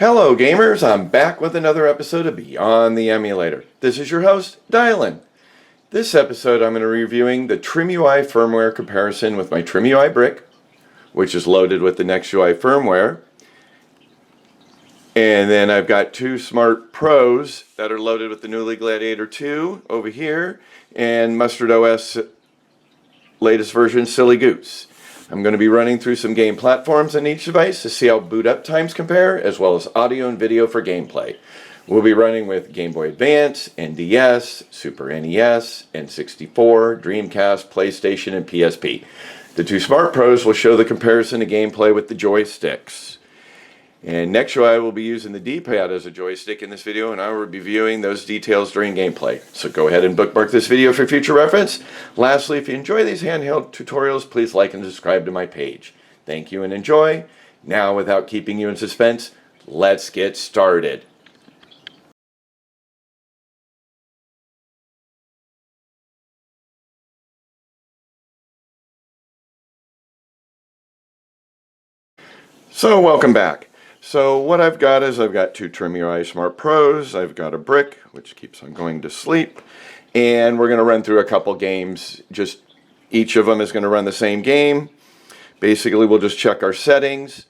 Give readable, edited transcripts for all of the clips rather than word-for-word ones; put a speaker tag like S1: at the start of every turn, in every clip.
S1: Hello gamers, I'm back with another episode of Beyond the Emulator. This is your host, Dylan. This episode I'm going to be reviewing the Trimui firmware comparison with my Trimui Brick, which is loaded with the Nextui firmware. And then I've got two Smart Pros that are loaded with the Knulli Gladiator 2 over here, and Mustard OS latest version, Silly Goose. I'm going to be running through some game platforms on each device to see how boot up times compare, as well as audio and video for gameplay. We'll be running with Game Boy Advance, NDS, Super NES, N64, Dreamcast, PlayStation, and PSP. The two Smart Pros will show the comparison of gameplay with the Joysticks. And Nextui will be using the Dpad as a joystick in this video, and I will be viewing those details during gameplay. So go ahead and bookmark this video for future reference. Lastly, if you enjoy these handheld tutorials, please like and subscribe to my page. Thank you and enjoy. Now, without keeping you in suspense, let's get started. So welcome back. So what I've got is I've got two Trimui Smart Pros, I've got a brick, which keeps on going to sleep, and we're going to run through a couple games. Just each of them is going to run the same game. Basically, we'll just check our settings,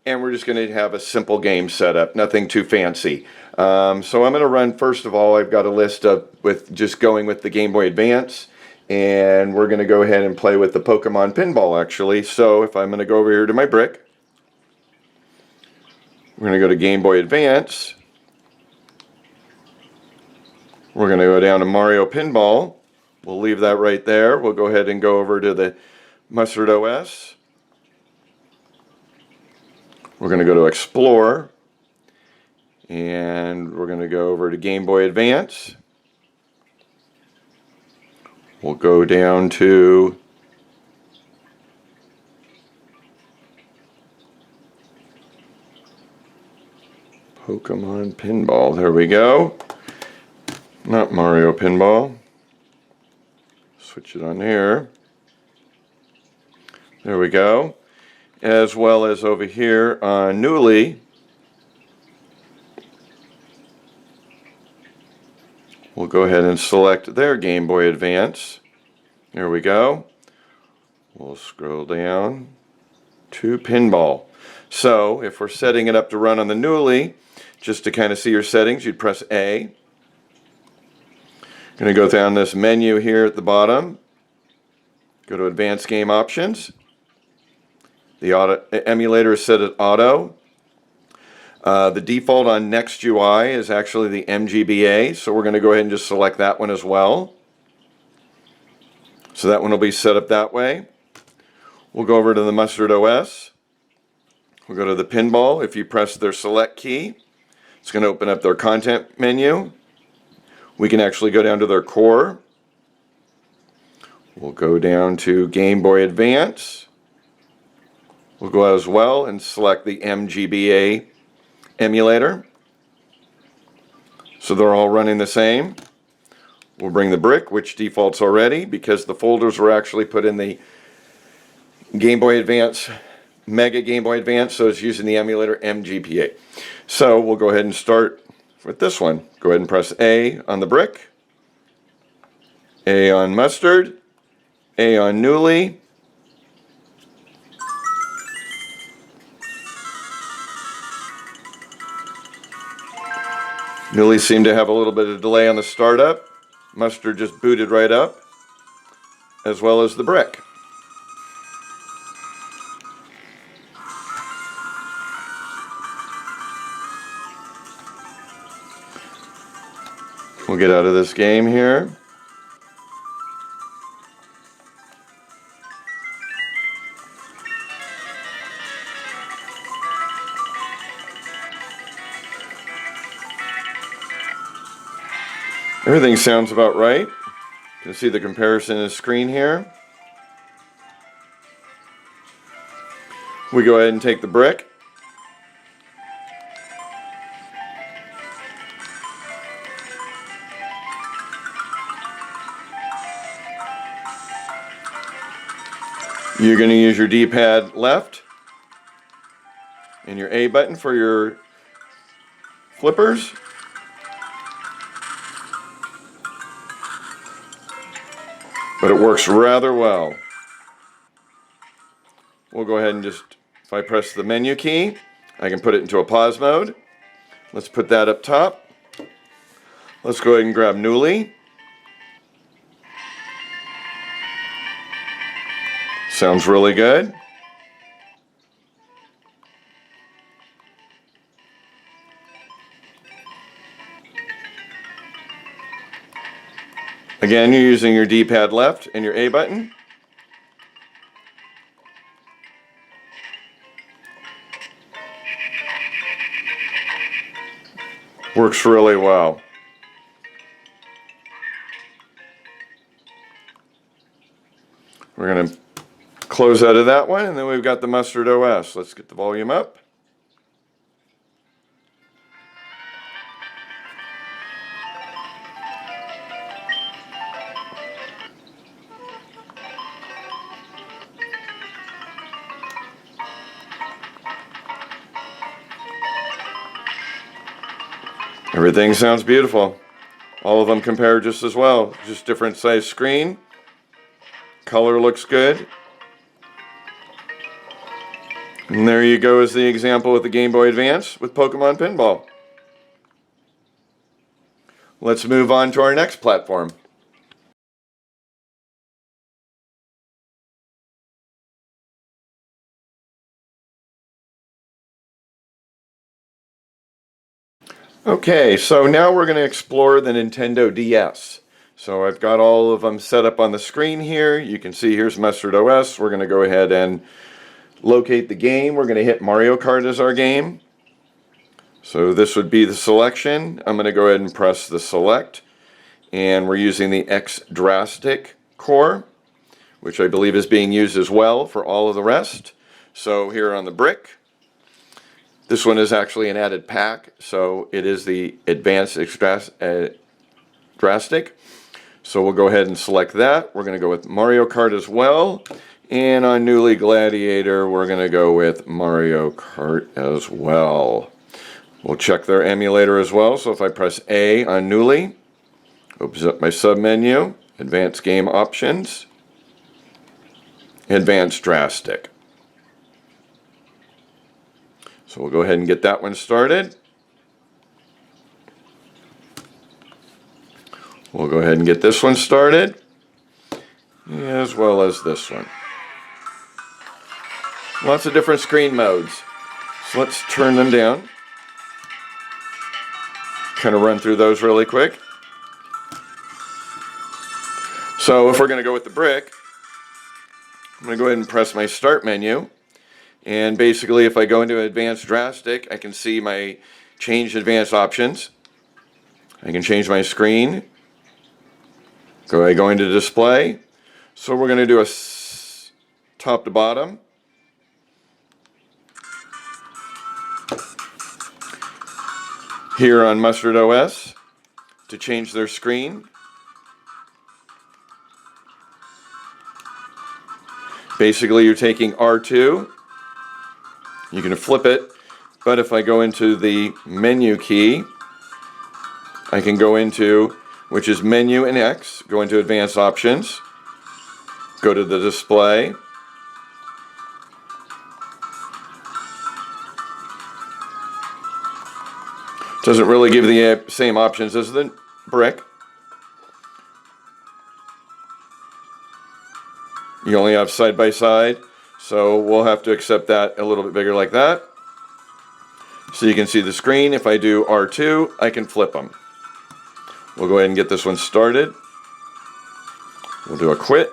S1: and we're just going to have a simple game setup, nothing too fancy. So I'm going to run, first of all, I've got a list of with just going with the Game Boy Advance, and we're going to go ahead and play with the Pokemon Pinball, actually. So if I'm going to go over here to my brick, we're going to go to Game Boy Advance. We're going to go down to Mario Pinball. We'll leave that right there. We'll go ahead and go over to the Mustard OS. We're going to go to Explore. And we're going to go over to Game Boy Advance. We'll go down to Pokemon Pinball. There we go. Not Mario Pinball. Switch it on here. There we go. As well as over here on Knulli. We'll go ahead and select their Game Boy Advance. There we go. We'll scroll down to Pinball. So if we're setting it up to run on the Knulli, just to kind of see your settings, you'd press A. Going to go down this menu here at the bottom. Go to Advanced Game Options. The emulator is set at Auto. The default on Nextui is actually the MGBA, so we're going to go ahead and just select that one as well. So that one will be set up that way. We'll go over to the Mustard OS. We'll go to the Pinball. If you press their select key, it's going to open up their content menu. We can actually go down to their core. We'll go down to Game Boy Advance. We'll go as well and select the MGBA emulator. So they're all running the same. We'll bring the brick, which defaults already because the folders were actually put in the Game Boy Advance, Mega Game Boy Advance, so it's using the emulator MGBA. So we'll go ahead and start with this one. Go ahead and press A on the brick, A on Mustard, A on Knulli. Knulli seemed to have a little bit of delay on the startup. Mustard just booted right up, as well as the brick. We'll get out of this game here. Everything sounds about right. You can see the comparison in the screen here. We go ahead and take the brick. You're going to use your D-pad left and your A button for your flippers. But it works rather well. We'll go ahead and just, if I press the menu key, I can put it into a pause mode. Let's put that up top. Let's go ahead and grab Knulli. Sounds really good. Again, you're using your D-pad left and your A button. Works really well. We're going to close out of that one, and then we've got the Mustard OS. Let's get the volume up. Everything sounds beautiful. All of them compare just as well. Just different size screen. Color looks good. And there you go is the example with the Game Boy Advance with Pokemon Pinball. Let's move on to our next platform. Okay, so now we're going to explore the Nintendo DS. So I've got all of them set up on the screen here. You can see here's Mustard OS. We're going to go ahead and locate the game. We're going to hit Mario Kart as our game. So this would be the selection. I'm going to go ahead and press the select. And we're using the X-Drastic core, which I believe is being used as well for all of the rest. So here on the brick, this one is actually an added pack. So it is the Advanced X-Drastic. So we'll go ahead and select that. We're going to go with Mario Kart as well. And on Knulli Gladiator, we're going to go with Mario Kart as well. We'll check their emulator as well. So if I press A on Knulli, opens up my submenu, Advanced Game Options, Advanced Drastic. So we'll go ahead and get that one started. We'll go ahead and get this one started, as well as this one. Lots of different screen modes. So let's turn them down. Kind of run through those really quick. So if we're going to go with the brick, I'm going to go ahead and press my start menu. And basically if I go into Advanced Drastic, I can see my change advanced options. I can change my screen. I go into display. So we're going to do a top to bottom. Here on Mustard OS to change their screen. Basically you're taking R2, you can flip it, but if I go into the menu key, I can go into, which is menu and X, go into advanced options, go to the display, doesn't really give the same options as the brick. You only have side by side, so we'll have to accept that a little bit bigger like that. So you can see the screen. If I do R2, I can flip them. We'll go ahead and get this one started. We'll do a quit.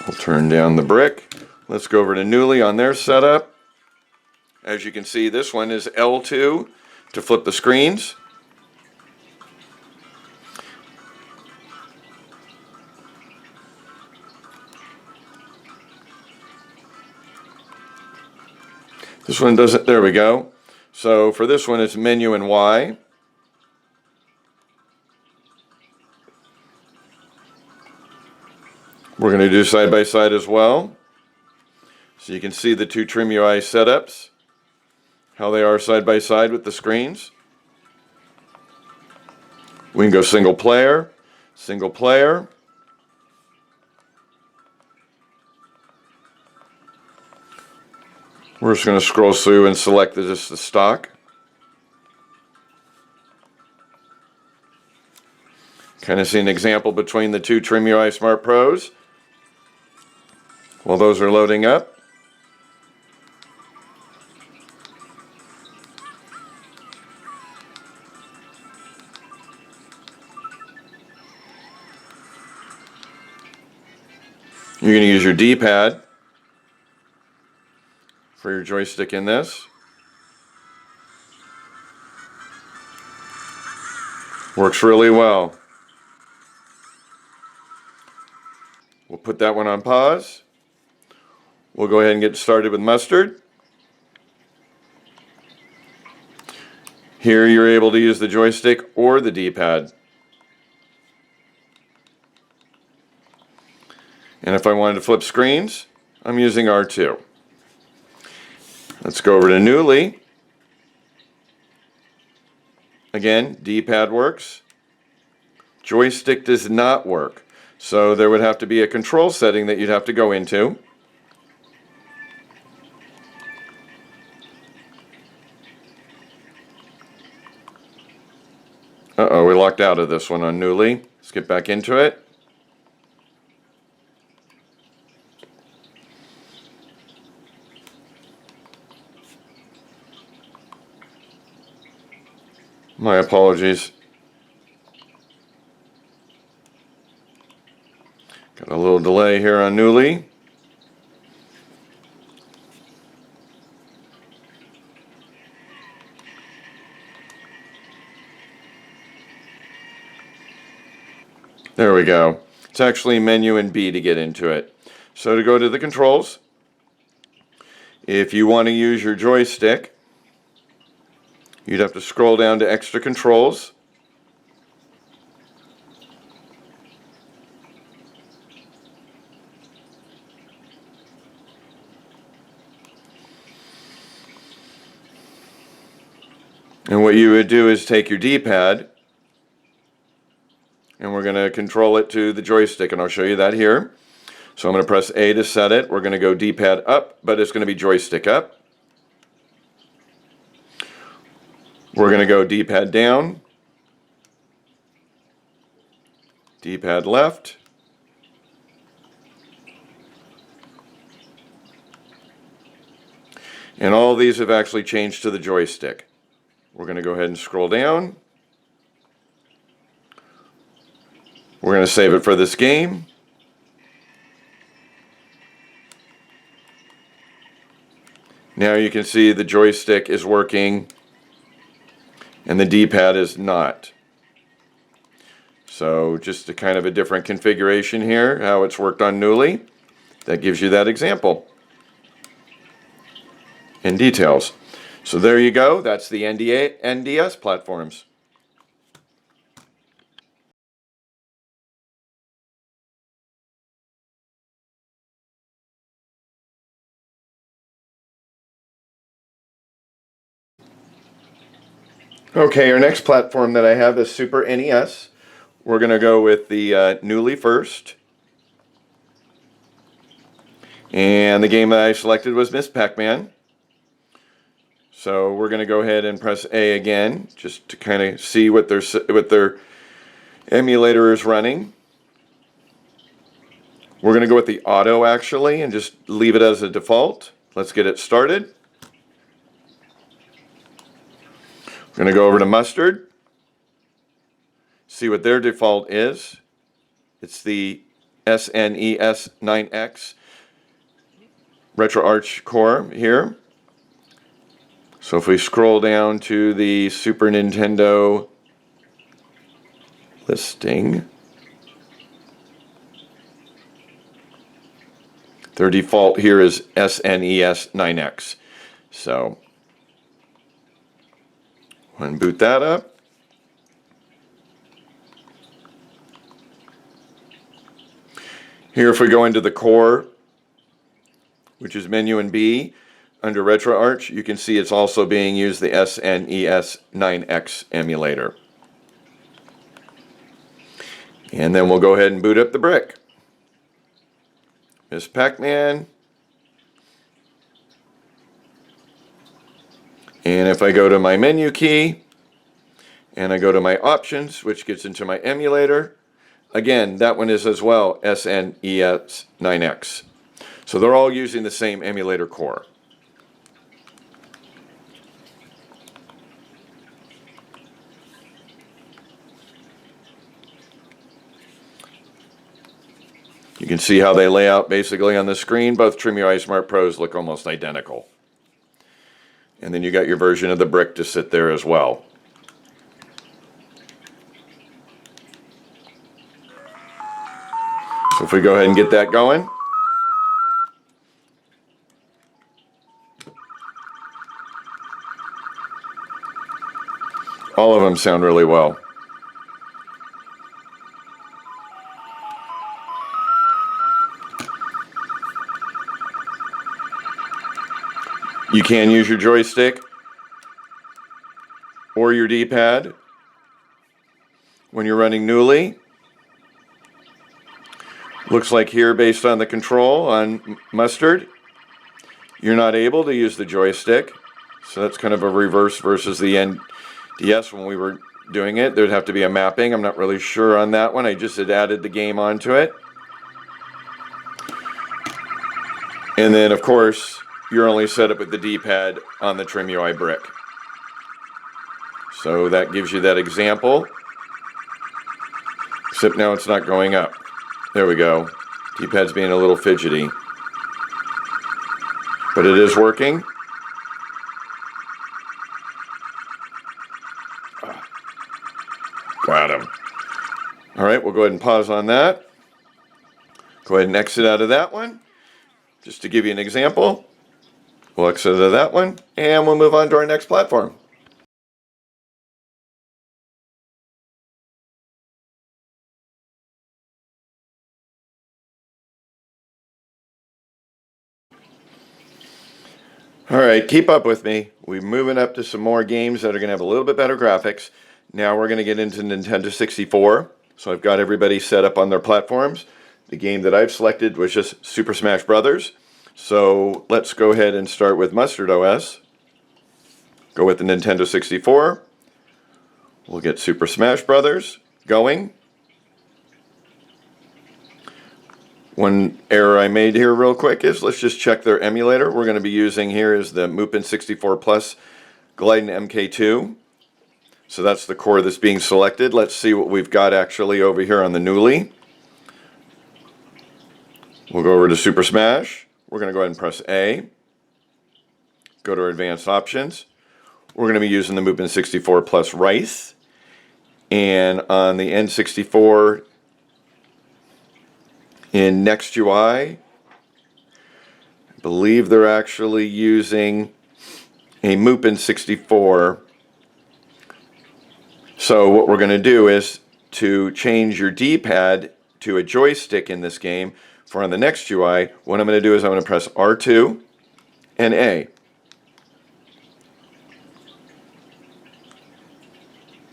S1: We'll turn down the brick. Let's go over to Knulli on their setup. As you can see, this one is L2 to flip the screens. This one doesn't, there we go. So for this one, it's menu and Y. We're going to do side by side as well. So you can see the two Trimui setups, how they are side by side with the screens. We can go single player, single player. We're just going to scroll through and select just the stock. Kind of see an example between the two Trimui Smart Pros while those are loading up. You're going to use your D-pad for your joystick in this. Works really well. We'll put that one on pause. We'll go ahead and get started with Mustard. Here you're able to use the joystick or the D-pad. And if I wanted to flip screens, I'm using R2. Let's go over to Knulli. Again, D-pad works. Joystick does not work. So there would have to be a control setting that you'd have to go into. Uh-oh, we locked out of this one on Knulli. Let's get back into it. My apologies. Got a little delay here on Knulli. There we go. It's actually menu and B to get into it. So to go to the controls, if you want to use your joystick, you'd have to scroll down to extra controls. And what you would do is take your D-pad, and we're going to control it to the joystick, and I'll show you that here. So I'm going to press A to set it. We're going to go D-pad up, but it's going to be joystick up. We're going to go D-pad down, D-pad left, and all of these have actually changed to the joystick. We're going to go ahead and scroll down. We're going to save it for this game. Now you can see the joystick is working and the D-pad is not. So just a kind of a different configuration here, how it's worked on Knulli. That gives you that example in details. So there you go. That's the NDS platforms. Okay, our next platform that I have is Super NES. We're going to go with the Knulli first. And the game that I selected was Miss Pac-Man. So we're going to go ahead and press A again, just to kind of see what their emulator is running. We're going to go with the auto actually, and just leave it as a default. Let's get it started. We're going to go over to Mustard, see what their default is. It's the SNES 9X RetroArch core here. So if we scroll down to the Super Nintendo listing, their default here is SNES 9X. So unboot that up. Here, if we go into the core, which is menu and B, under RetroArch, you can see it's also being used the SNES 9X emulator. And then we'll go ahead and boot up the brick. Miss Pac-Man. And if I go to my menu key, and I go to my options, which gets into my emulator, again, that one is as well SNES 9X. So they're all using the same emulator core. You can see how they lay out basically on the screen. Both Trimui Smart Pros look almost identical. And then you got your version of the brick to sit there as well. So if we go ahead and get that going. All of them sound really well. You can use your joystick or your D-pad when you're running Knulli. Looks like here, based on the control on Mustard, you're not able to use the joystick. So that's kind of a reverse versus the NDS when we were doing it. There'd have to be a mapping. I'm not really sure on that one. I just had added the game onto it. And then, of course, you're only set up with the D-pad on the Trimui Brick. So that gives you that example. Except now it's not going up. There we go. D-pad's being a little fidgety. But it is working. Got him. All right, we'll go ahead and pause on that. Go ahead and exit out of that one. Just to give you an example. We'll exit out of that one, and we'll move on to our next platform. All right, keep up with me. We're moving up to some more games that are going to have a little bit better graphics. Now we're going to get into Nintendo 64. So I've got everybody set up on their platforms. The game that I've selected was just Super Smash Bros. So let's go ahead and start with Mustard OS. Go with the Nintendo 64. We'll get Super Smash Bros. Going. One error I made here real quick is let's just check their emulator. We're going to be using here is the MuPin 64 Plus Gladiator MK2. So that's the core that's being selected. Let's see what we've got actually over here on the Knulli. We'll go over to Super Smash. We're going to go ahead and press A. Go to our advanced options. We're going to be using the MuPin 64 Plus Rice. And on the N64 in Nextui, I believe they're actually using a MuPin 64. So what we're going to do is to change your D-pad to a joystick in this game for on the Nextui, what I'm going to do is I'm going to press R2 and A.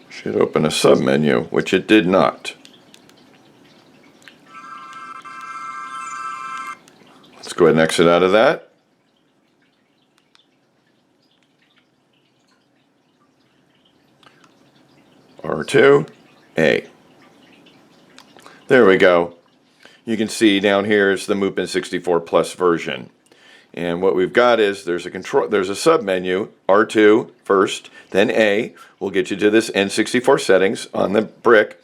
S1: Should open a submenu, which it did not. Let's go ahead and exit out of that. R2, A. There we go. You can see down here is the MuPin 64 Plus version. And what we've got is there's a submenu, R2 first, then A will get you to this N64 settings on the brick.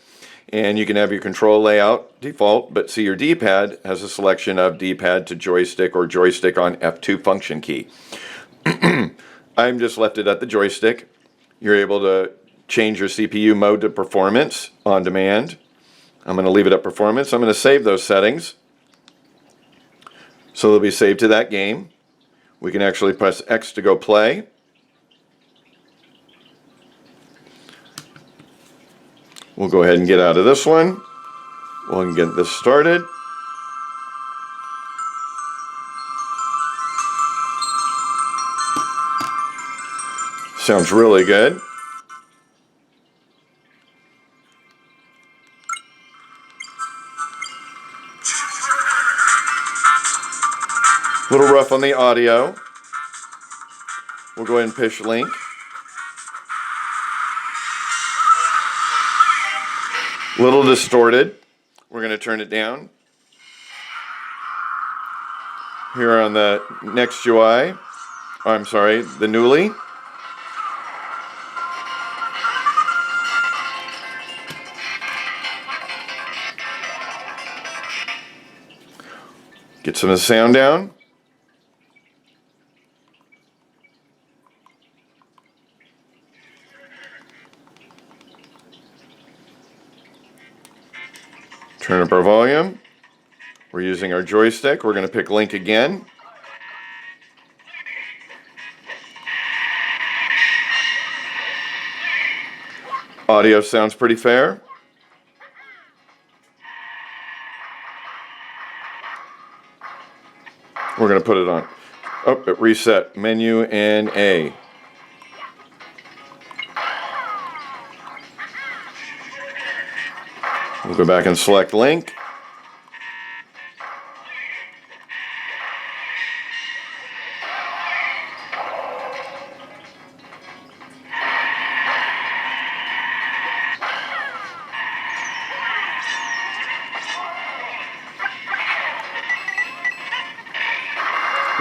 S1: And you can have your control layout default, but see your D-pad has a selection of D-pad to joystick or joystick on F2 function key. I'm just left it at the joystick. You're able to change your CPU mode to performance on demand. I'm going to leave it at performance. I'm going to save those settings. So they'll be saved to that game. We can actually press X to go play. We'll go ahead and get out of this one. We'll get this started. Sounds really good. A little rough on the audio. We'll go ahead and push link. A little distorted. We're going to turn it down. Here on the Nextui, I'm sorry, the Knulli. Get some of the sound down. Turn up our volume. We're using our joystick. We're going to pick link again. Audio sounds pretty fair. We're going to put it on. Oh, it reset. Menu and A. We'll go back and select link.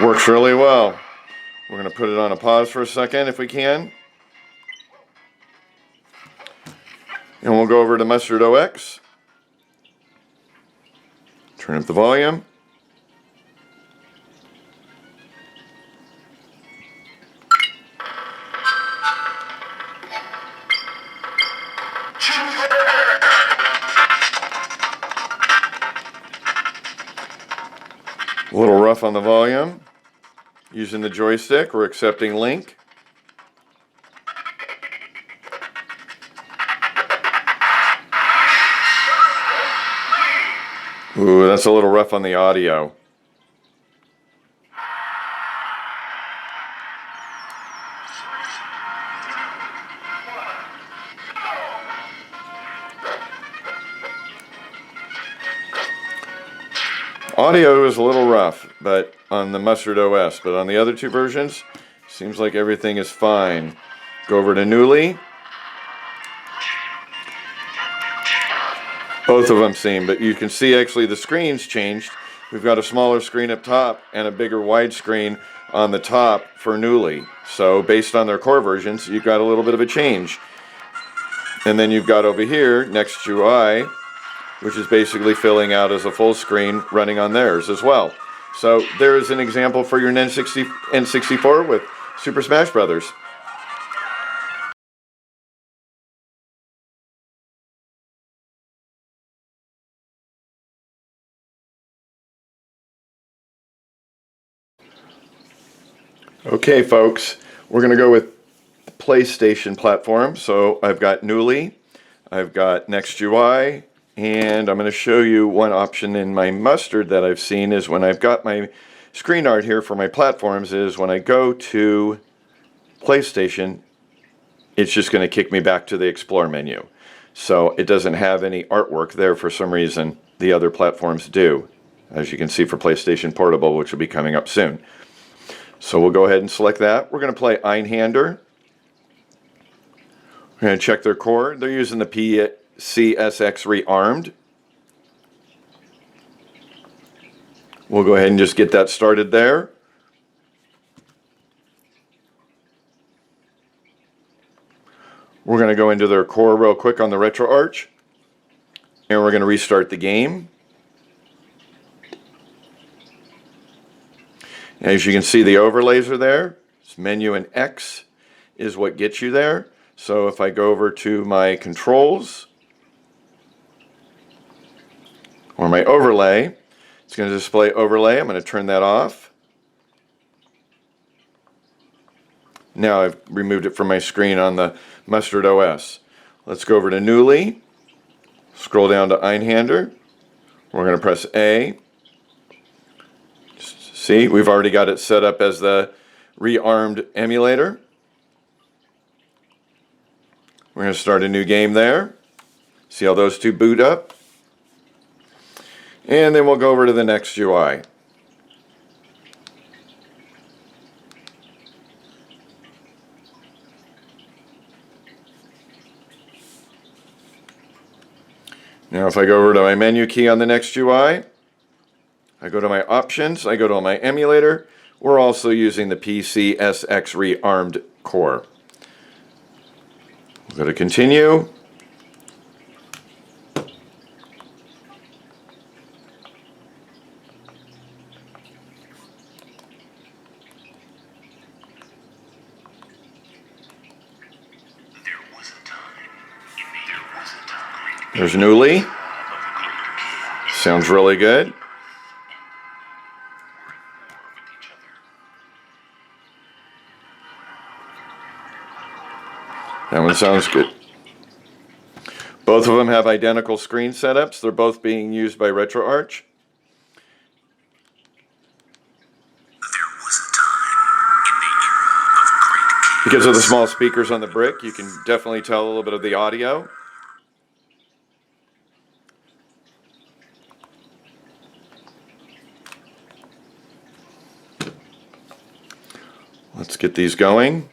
S1: Works really well. We're going to put it on a pause for a second if we can. And we'll go over to Mustard OS. Turn up the volume. A little rough on the volume. Using the joystick, we're accepting link. Ooh, that's a little rough on the audio. Audio is a little rough, but on the Mustard OS, but on the other two versions, seems like everything is fine. Go over to Knulli. Both of them seem, but you can see actually the screen's changed. We've got a smaller screen up top and a bigger widescreen on the top for Knulli. So based on their core versions, you've got a little bit of a change. And then you've got over here, Nextui, which is basically filling out as a full screen running on theirs as well. So there is an example for your N64 with Super Smash Brothers. Okay, folks, we're going to go with the PlayStation platform. So I've got Knulli, I've got Nextui, and I'm going to show you one option in my Mustard that I've seen is when I've got my screen art here for my platforms is when I go to PlayStation, it's just going to kick me back to the Explore menu. So it doesn't have any artwork there for some reason. The other platforms do, as you can see for PlayStation Portable, which will be coming up soon. So we'll go ahead and select that. We're going to play Einhander. We're going to check their core. They're using the PCSX rearmed. We'll go ahead and just get that started there. We're going to go into their core real quick on the RetroArch. And we're going to restart the game. As you can see, the overlays are there. This menu and X is what gets you there. So if I go over to my controls or my overlay, it's going to display overlay. I'm going to turn that off. Now I've removed it from my screen on the Mustard OS. Let's go over to Knulli. Scroll down to Einhander. We're going to press A. See, we've already got it set up as the rearmed emulator. We're going to start a new game there. See how those two boot up. And then we'll go over to the Nextui. Now if I go over to my menu key on the Nextui, I go to my options, I go to my emulator. We're also using the PCSX rearmed core. We'll go to continue. There's Knulli. Sounds really good. That one sounds good. Both of them have identical screen setups. They're both being used by RetroArch. Because of the small speakers on the brick, you can definitely tell a little bit of the audio. Let's get these going.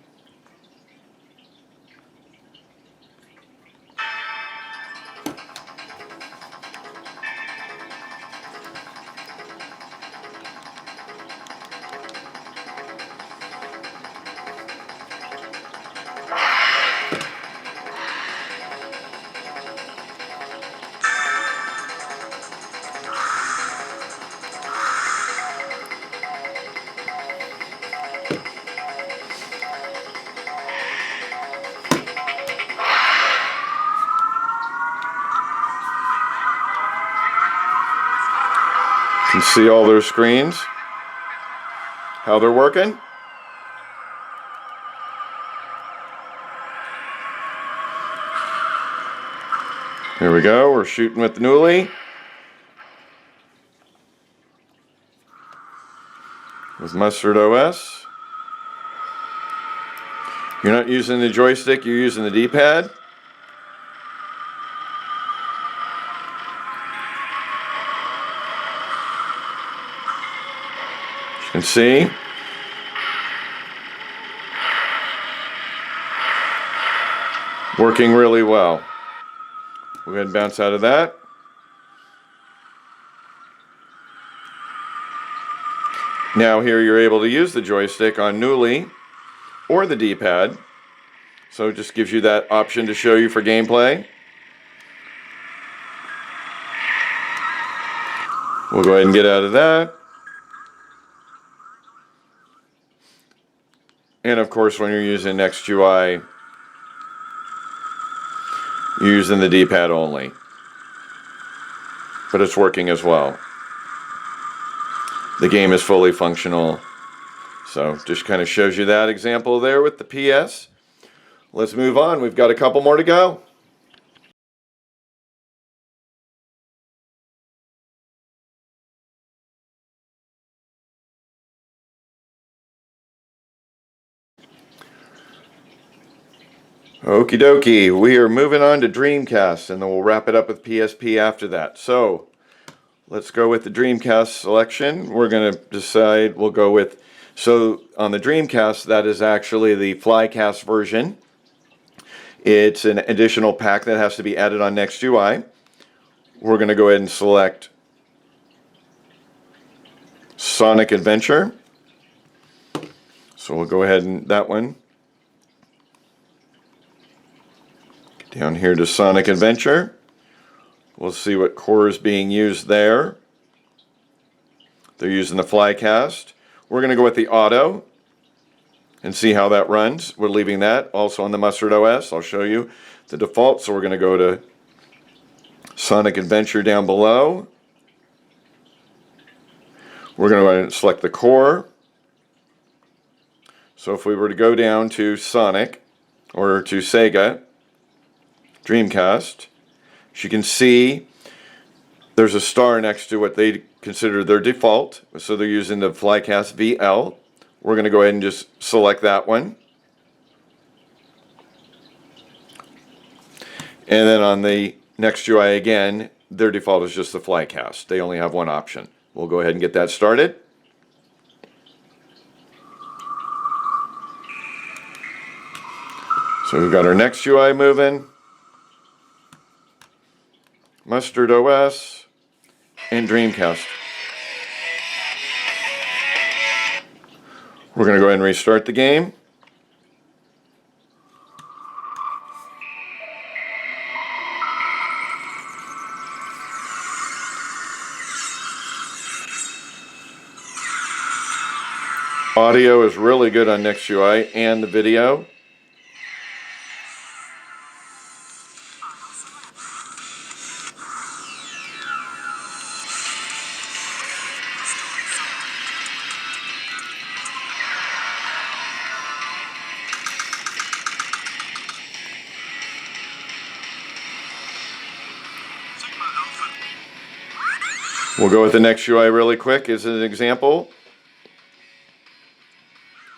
S1: You can see all their screens, how they're working. Here we go, we're shooting with the Knulli. With Mustard OS. You're not using the joystick, you're using the Dpad. As you can see. Working really well. We'll go ahead and bounce out of that. Now here you're able to use the joystick on Knulli or the Dpad. So it just gives you that option to show you for gameplay. We'll go ahead and get out of that. And of course when you're using Nextui, you're using the Dpad only. But it's working as well. The game is fully functional. So just kind of shows you that example there with the PS. Let's move on. We've got a couple more to go. Okie dokie, we are moving on to Dreamcast and then we'll wrap it up with PSP after that. So let's go with the Dreamcast selection. We're going to decide, we'll go with, so on the Dreamcast, that is actually the Flycast version. It's an additional pack that has to be added on Nextui. We're going to go ahead and select Sonic Adventure. So we'll go ahead and that one. Down here to Sonic Adventure. We'll see what core is being used there. They're using the Flycast. We're going to go with the Auto and see how that runs. We're leaving that also on the Mustard OS. I'll show you the default. So we're going to go to Sonic Adventure down below. We're going to go ahead and select the core. So if we were to go down to Sonic or to Sega Dreamcast, as you can see there's a star next to what they consider their default. So they're using the Flycast VL. We're going to go ahead and just select that one. And then on the Nextui again, their default is just the flycast. They only have one option. We'll go ahead and get that started. So we've got our Nextui moving, Mustard OS, and Dreamcast. We're going to go ahead and restart the game. Audio is really good on Nextui and the video. We'll go with the Nextui really quick as an example.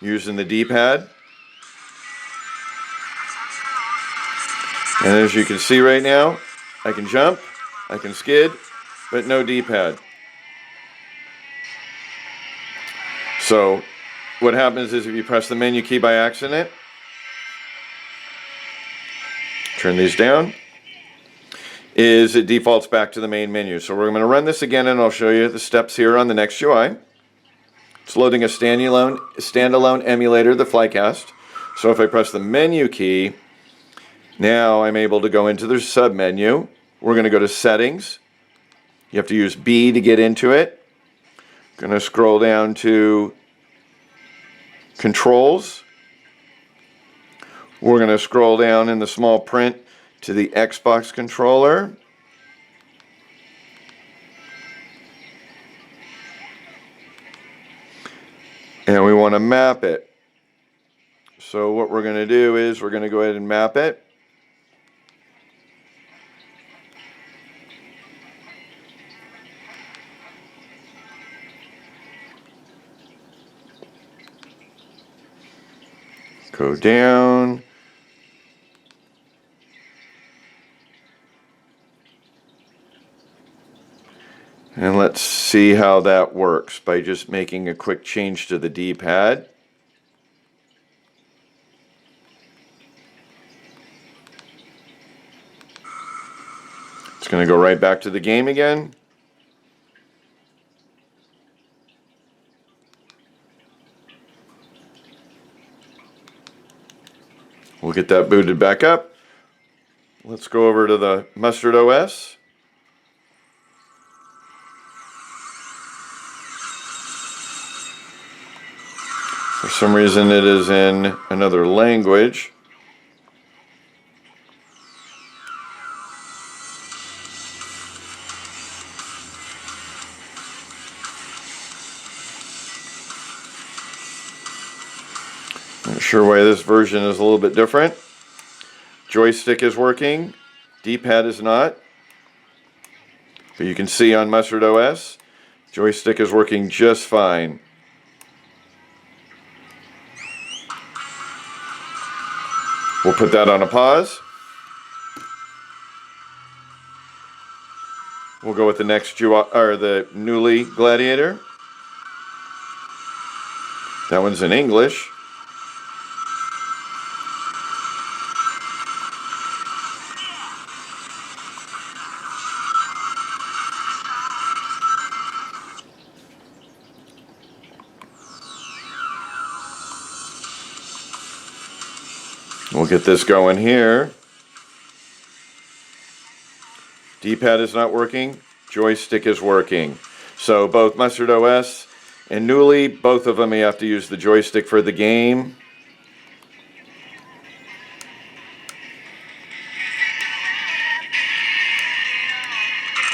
S1: Using the Dpad. And as you can see right now, I can jump, I can skid, but no Dpad. So what happens is if you press the menu key by accident, turn these down, is it defaults back to the main menu. So we're going to run this again and I'll show you the steps here on the Nextui. It's loading a standalone emulator, the Flycast. So if I press the menu key, now I'm able to go into the sub-menu. We're going to go to Settings. You have to use B to get into it. Going to scroll down to Controls. We're going to scroll down in the small print to the Xbox controller. And we want to map it. So what we're going to do is we're going to go ahead and map it. Go down. And let's see how that works by just making a quick change to the D-pad. It's going to go right back to the game again. We'll get that booted back up. Let's go over to the Mustard OS. For some reason it is in another language. Not sure why this version is a little bit different. Joystick is working, D-pad is not. But you can see on Mustard OS, Joystick is working just fine. We'll put that on a pause. We'll go with the the Knulli Gladiator. That one's in English. We'll get this going here. D-pad is not working. Joystick is working. So both Mustard OS and Knulli, both of them you have to use the joystick for the game.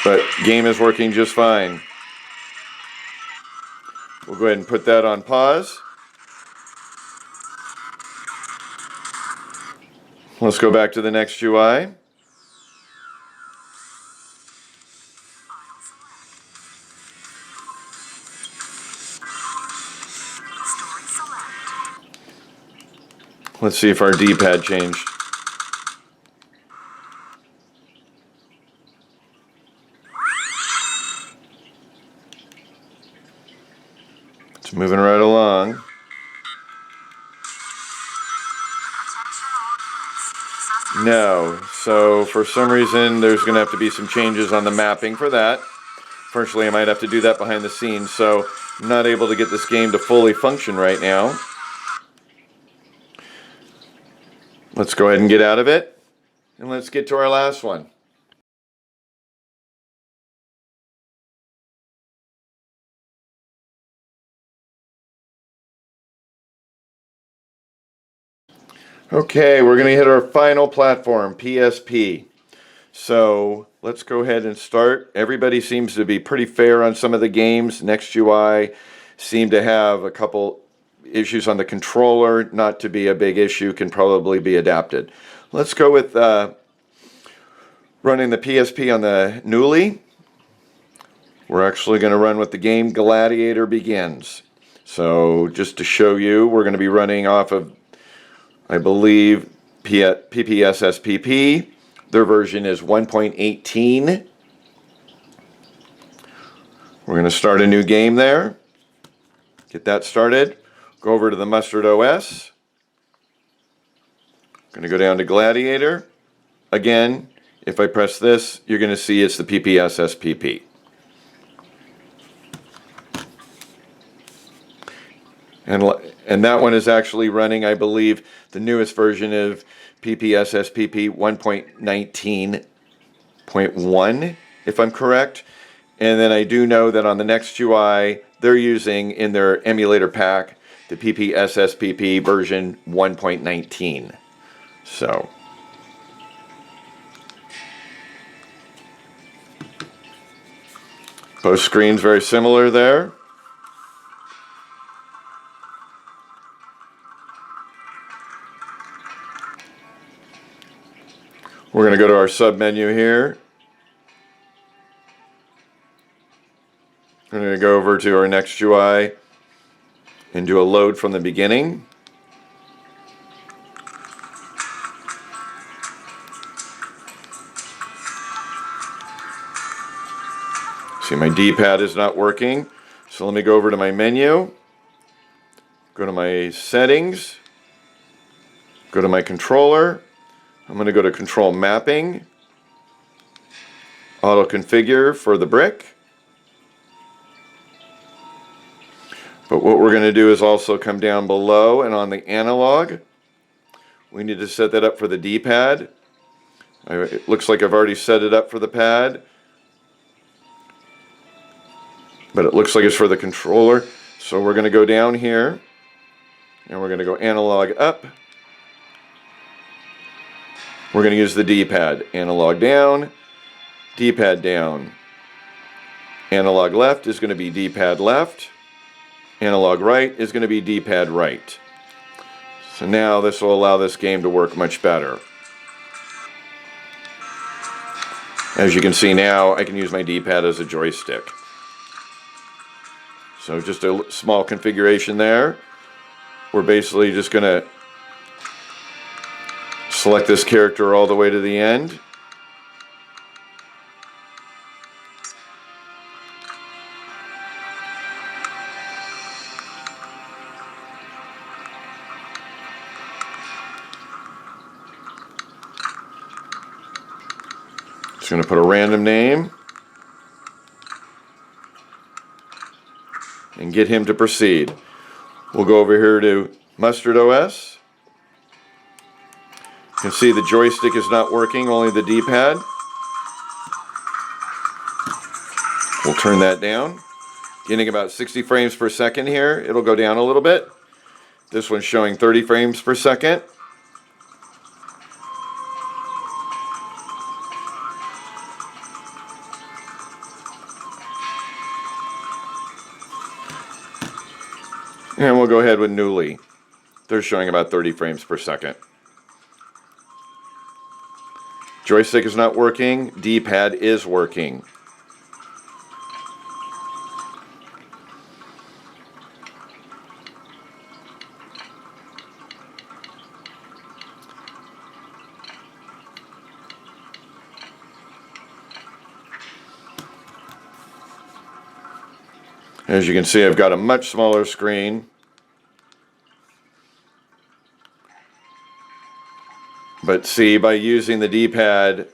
S1: But game is working just fine. We'll go ahead and put that on pause. Let's go back to the Nextui. Let's see if our D-pad changed. Moving right along. No, so for some reason there's going to have to be some changes on the mapping for that. Fortunately, I might have to do that behind the scenes, so I'm not able to get this game to fully function right now. Let's go ahead and get out of it, and let's get to our last one. Okay, we're going to hit our final platform, PSP. So let's go ahead and start. Everybody seems to be pretty fair on some of the games. Nextui seemed to have a couple issues on the controller. Not to be a big issue, can probably be adapted. Let's go with running the PSP on the Knulli. We're actually going to run with the game Gladiator Begins. So just to show you, we're going to be running off of, I believe, PPSSPP. Their version is 1.18. We're going to start a new game there. Get that started. Go over to the Mustard OS. Going to go down to Gladiator. Again, if I press this, you're going to see it's the PPSSPP. And that one is actually running, I believe, the newest version of PPSSPP 1.19.1, if I'm correct. And then I do know that on the Nextui, they're using in their emulator pack the PPSSPP version 1.19. So both screens very similar there. We're going to go to our sub menu here. We're going to go over to our Nextui and do a load from the beginning. See, my D-pad is not working. So let me go over to my menu, go to my settings, go to my controller. I'm going to go to control mapping, auto configure for the brick. But what we're going to do is also come down below and on the analog, we need to set that up for the D-pad. It looks like I've already set it up for the pad, but it looks like it's for the controller. So we're going to go down here and we're going to go analog up. We're going to use the D-pad. Analog down, D-pad down. Analog left is going to be D-pad left. Analog right is going to be D-pad right. So now this will allow this game to work much better. As you can see now, I can use my D-pad as a joystick. So just a small configuration there. We're basically just going to select this character all the way to the end. Just going to put a random name and get him to proceed. We'll go over here to Mustard OS. You can see the joystick is not working, only the D-pad. We'll turn that down. Getting about 60 frames per second here. It'll go down a little bit. This one's showing 30 frames per second. And we'll go ahead with Knulli. They're showing about 30 frames per second. Joystick is not working. D-pad is working. As you can see, I've got a much smaller screen. But see, by using the D-pad,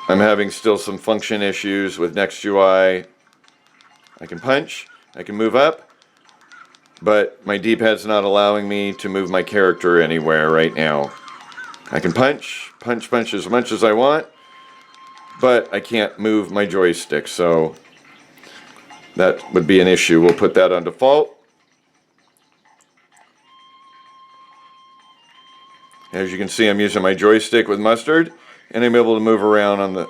S1: I'm having still some function issues with Nextui. I can punch, I can move up, but my D-pad's not allowing me to move my character anywhere right now. I can punch as much as I want, but I can't move my joystick, so that would be an issue. We'll put that on default. As you can see, I'm using my joystick with mustard, and I'm able to move around on the...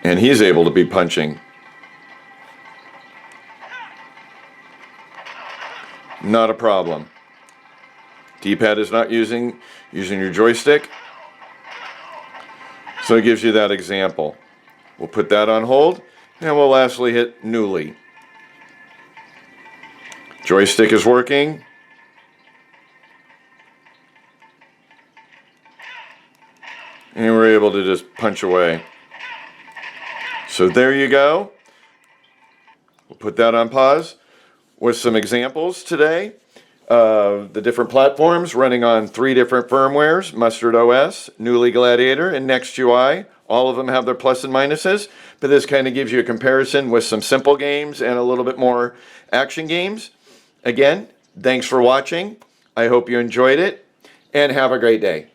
S1: And he's able to be punching. Not a problem. D-pad is not using your joystick. So it gives you that example. We'll put that on hold, and we'll lastly hit Knulli. Joystick is working. And we're able to just punch away. So there you go. We'll put that on pause with some examples today of the different platforms running on 3 different firmwares, Mustard OS, Knulli Gladiator, and Nextui. All of them have their plus and minuses, but this kind of gives you a comparison with some simple games and a little bit more action games. Again, thanks for watching. I hope you enjoyed it, and have a great day.